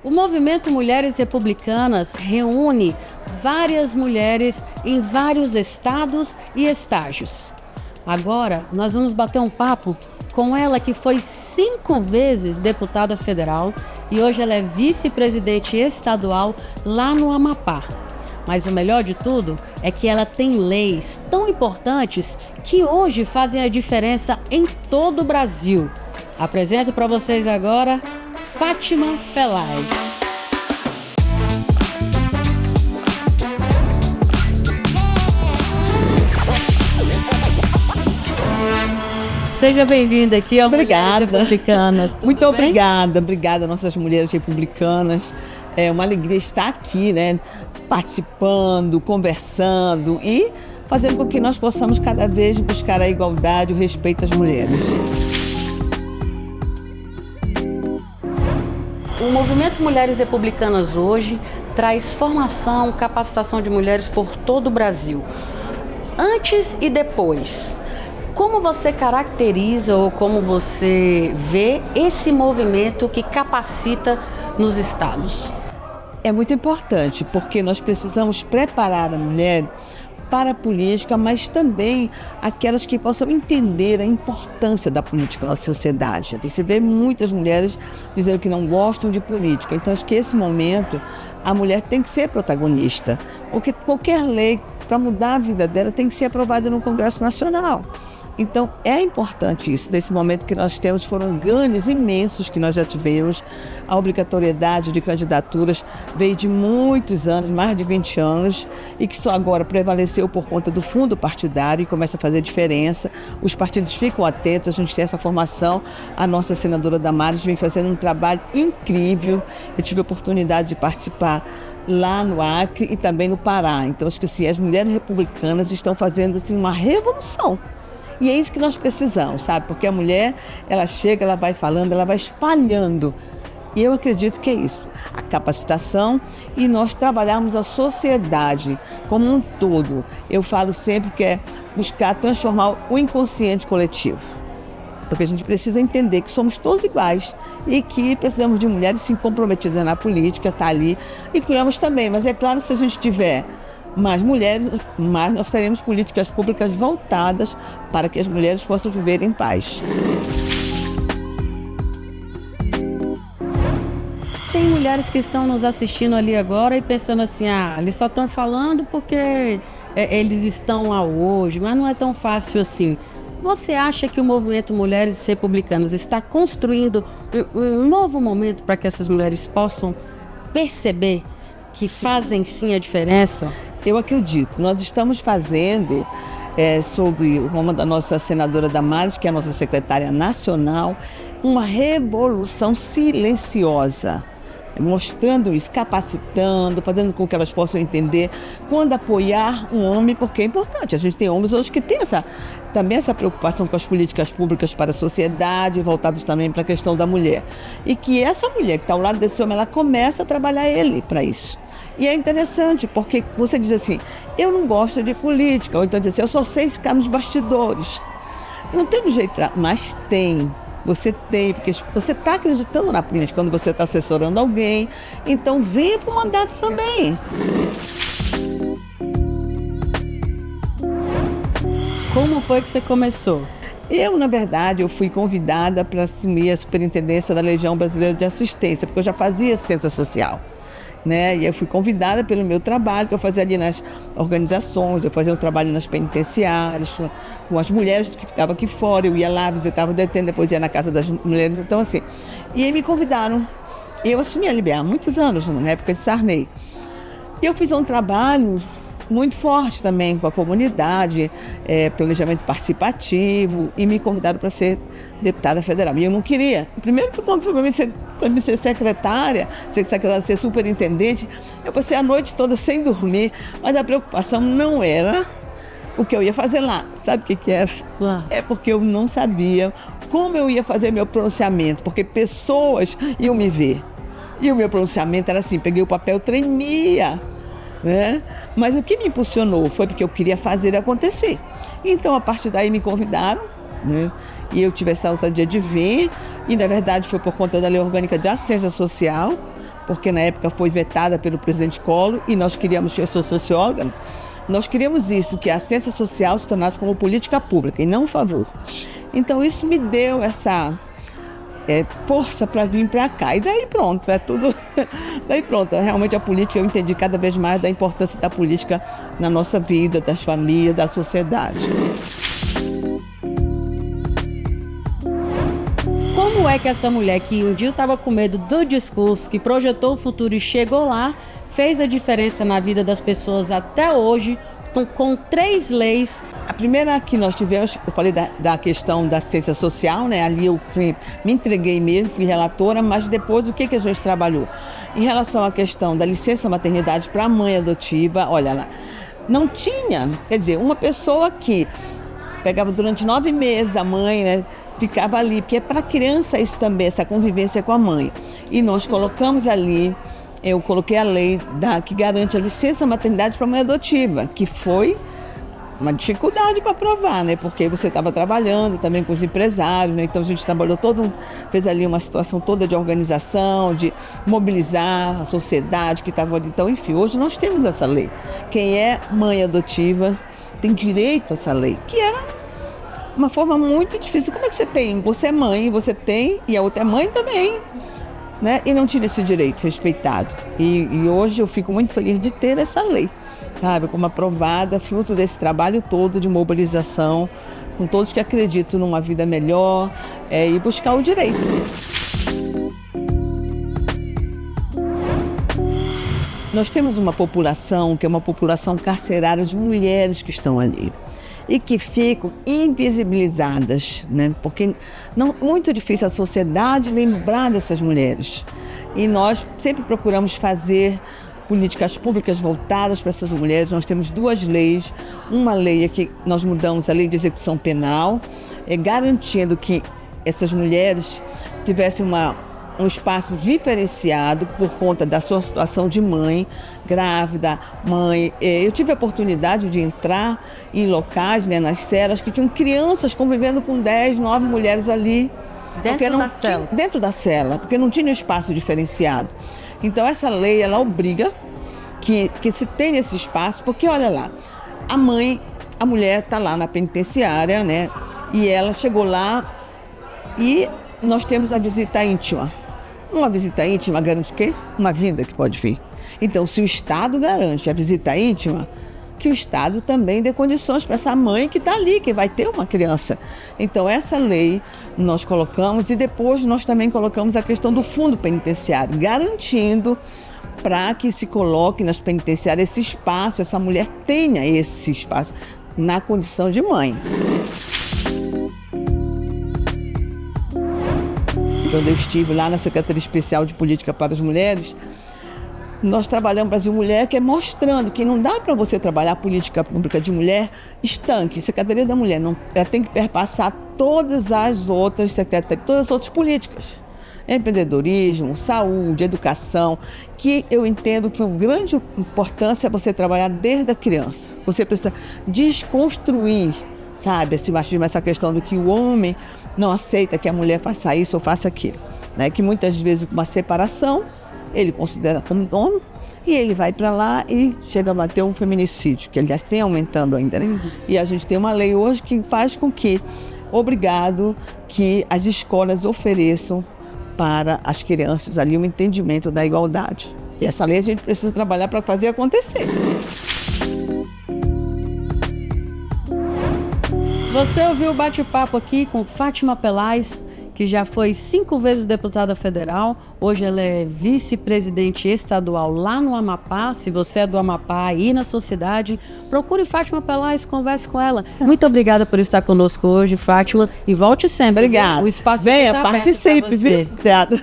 O movimento Mulheres Republicanas reúne várias mulheres em vários estados e estágios. Agora, nós vamos bater um papo com ela, que foi 5 vezes deputada federal e hoje ela é vice-presidente estadual lá no Amapá. Mas o melhor de tudo é que ela tem leis tão importantes que hoje fazem a diferença em todo o Brasil. Apresento para vocês agora Fátima Pelay. Seja bem-vinda aqui ao Obrigada. Mulheres Republicanas. Muito obrigada, nossas mulheres republicanas. É uma alegria estar aqui, né, participando, conversando e fazendo com que nós possamos cada vez buscar a igualdade e o respeito às mulheres. O movimento Mulheres Republicanas hoje traz formação, capacitação de mulheres por todo o Brasil. Antes e depois, como você caracteriza ou como você vê esse movimento que capacita nos estados? É muito importante, porque nós precisamos preparar a mulher para a política, mas também aquelas que possam entender a importância da política na sociedade. Você vê muitas mulheres dizendo que não gostam de política, então acho que esse momento a mulher tem que ser protagonista, porque qualquer lei para mudar a vida dela tem que ser aprovada no Congresso Nacional. Então, é importante isso. Nesse momento que nós temos, foram ganhos imensos que nós já tivemos. A obrigatoriedade de candidaturas veio de muitos anos, mais de 20 anos, e que só agora prevaleceu por conta do fundo partidário e começa a fazer diferença. Os partidos ficam atentos, a gente tem essa formação. A nossa senadora Damares vem fazendo um trabalho incrível. Eu tive a oportunidade de participar lá no Acre e também no Pará. Então, acho que assim, as mulheres republicanas estão fazendo assim, uma revolução. E é isso que nós precisamos, sabe? Porque a mulher, ela chega, ela vai falando, ela vai espalhando. E eu acredito que é isso, a capacitação e nós trabalharmos a sociedade como um todo. Eu falo sempre que é buscar transformar o inconsciente coletivo. Porque a gente precisa entender que somos todos iguais e que precisamos de mulheres sim comprometidas na política, tá ali. Incluímos também, mas é claro, se a gente tiver mais mulheres, mais nós teremos políticas públicas voltadas para que as mulheres possam viver em paz. Tem mulheres que estão nos assistindo ali agora e pensando assim, eles só estão falando porque eles estão lá hoje, mas não é tão fácil assim. Você acha que o movimento Mulheres Republicanas está construindo um novo momento para que essas mulheres possam perceber que fazem sim a diferença? Eu acredito. Nós estamos fazendo, sobre o nome da nossa senadora Damares, que é a nossa secretária nacional, uma revolução silenciosa, mostrando isso, capacitando, fazendo com que elas possam entender quando apoiar um homem, porque é importante. A gente tem homens hoje que têm também essa preocupação com as políticas públicas para a sociedade, voltadas também para a questão da mulher. E que essa mulher que está ao lado desse homem, ela começa a trabalhar ele para isso. E é interessante, porque você diz assim, eu não gosto de política, ou então diz assim, eu só sei ficar nos bastidores. Não tem jeito, mas tem. Você tem, porque você está acreditando na política quando você está assessorando alguém, então venha para o mandato também. Como foi que você começou? Na verdade, eu fui convidada para assumir a superintendência da Legião Brasileira de Assistência, porque eu já fazia assistência social. Né? E eu fui convidada pelo meu trabalho que eu fazia ali nas organizações, eu fazia um trabalho nas penitenciárias, com as mulheres que ficavam aqui fora, eu ia lá, visitava o detento, depois ia na casa das mulheres, então assim. E aí me convidaram, e eu assumi a LBA há muitos anos, na época de Sarney. E eu fiz um trabalho muito forte também com a comunidade, planejamento participativo, e me convidaram para ser deputada federal. E eu não queria. Primeiro que quando foi para mim ser secretária, ser superintendente, eu passei a noite toda sem dormir, mas a preocupação não era o que eu ia fazer lá. Sabe o que era? É porque eu não sabia como eu ia fazer meu pronunciamento, porque pessoas iam me ver. E o meu pronunciamento era assim, peguei o papel, tremia. Né? Mas o que me impulsionou foi porque eu queria fazer acontecer. Então, a partir daí, me convidaram, né? E eu tive essa ousadia de vir, e na verdade foi por conta da Lei Orgânica de Assistência Social, porque na época foi vetada pelo presidente Collor e nós queríamos, eu sou socióloga, nós queríamos isso, que a assistência social se tornasse como política pública e não um favor. Então isso me deu essa força para vir para cá. E daí pronto, é tudo. Daí pronto, realmente a política, eu entendi cada vez mais da importância da política na nossa vida, das famílias, da sociedade. Como é que essa mulher que um dia estava com medo do discurso, que projetou o futuro e chegou lá, fez a diferença na vida das pessoas até hoje, com 3 leis? A primeira que nós tivemos, eu falei da questão da assistência social, né? Ali eu me entreguei mesmo, fui relatora, mas depois o que a gente trabalhou? Em relação à questão da licença maternidade para a mãe adotiva, olha lá, não tinha, quer dizer, uma pessoa que pegava durante 9 meses a mãe, né? Ficava ali, porque é para a criança isso também, essa convivência com a mãe. E nós colocamos ali, eu coloquei a lei que garante a licença maternidade para a mãe adotiva, que foi uma dificuldade para aprovar, né? Porque você estava trabalhando também com os empresários, né? Então a gente trabalhou fez ali uma situação toda de organização, de mobilizar a sociedade que estava ali. Então, enfim, hoje nós temos essa lei. Quem é mãe adotiva tem direito a essa lei, que era uma forma muito difícil. Como é que você tem? Você é mãe, você tem, e a outra é mãe também, né? E não tinha esse direito respeitado. E hoje eu fico muito feliz de ter essa lei, sabe? Como aprovada, fruto desse trabalho todo de mobilização, com todos que acreditam numa vida melhor e buscar o direito. Nós temos uma população que é uma população carcerária de mulheres que estão ali e que ficam invisibilizadas, né? Porque muito difícil a sociedade lembrar dessas mulheres. E nós sempre procuramos fazer políticas públicas voltadas para essas mulheres. Nós temos 2 leis. Uma lei é que nós mudamos a lei de execução penal, garantindo que essas mulheres tivessem um espaço diferenciado por conta da sua situação de mãe, grávida, mãe. Eu tive a oportunidade de entrar em locais, né, nas celas, que tinham crianças convivendo com 10, 9 mulheres ali. Dentro da cela, porque não tinha espaço diferenciado. Então essa lei, ela obriga que se tenha esse espaço, porque olha lá, a mulher está lá na penitenciária, né, e ela chegou lá e nós temos a visita íntima. Uma visita íntima garante o quê? Uma vida que pode vir. Então, se o Estado garante a visita íntima, que o Estado também dê condições para essa mãe que está ali, que vai ter uma criança. Então, essa lei nós colocamos e depois nós também colocamos a questão do fundo penitenciário, garantindo para que se coloque nas penitenciárias esse espaço, essa mulher tenha esse espaço na condição de mãe. Quando eu estive lá na Secretaria Especial de Política para as Mulheres, nós trabalhamos Brasil Mulher, que é mostrando que não dá para você trabalhar política pública de mulher estanque. Secretaria da Mulher ela tem que perpassar todas as outras secretarias, todas as outras políticas. Empreendedorismo, saúde, educação, que eu entendo que a grande importância é você trabalhar desde a criança. Você precisa desconstruir, sabe, esse machismo, essa questão do que o homem não aceita que a mulher faça isso ou faça aquilo, né? Que muitas vezes com uma separação, ele considera como dono e ele vai para lá e chega a bater um feminicídio, que ele já vem aumentando ainda, né? E a gente tem uma lei hoje que faz com que, obrigado, que as escolas ofereçam para as crianças ali um entendimento da igualdade. E essa lei a gente precisa trabalhar para fazer acontecer. Você ouviu o bate-papo aqui com Fátima Pelaz, que já foi 5 vezes deputada federal. Hoje ela é vice-presidente estadual lá no Amapá. Se você é do Amapá, aí na sociedade, procure Fátima Pelaz, converse com ela. Muito obrigada por estar conosco hoje, Fátima, e volte sempre. Obrigada. O espaço venha, tá participe, viu? Obrigada.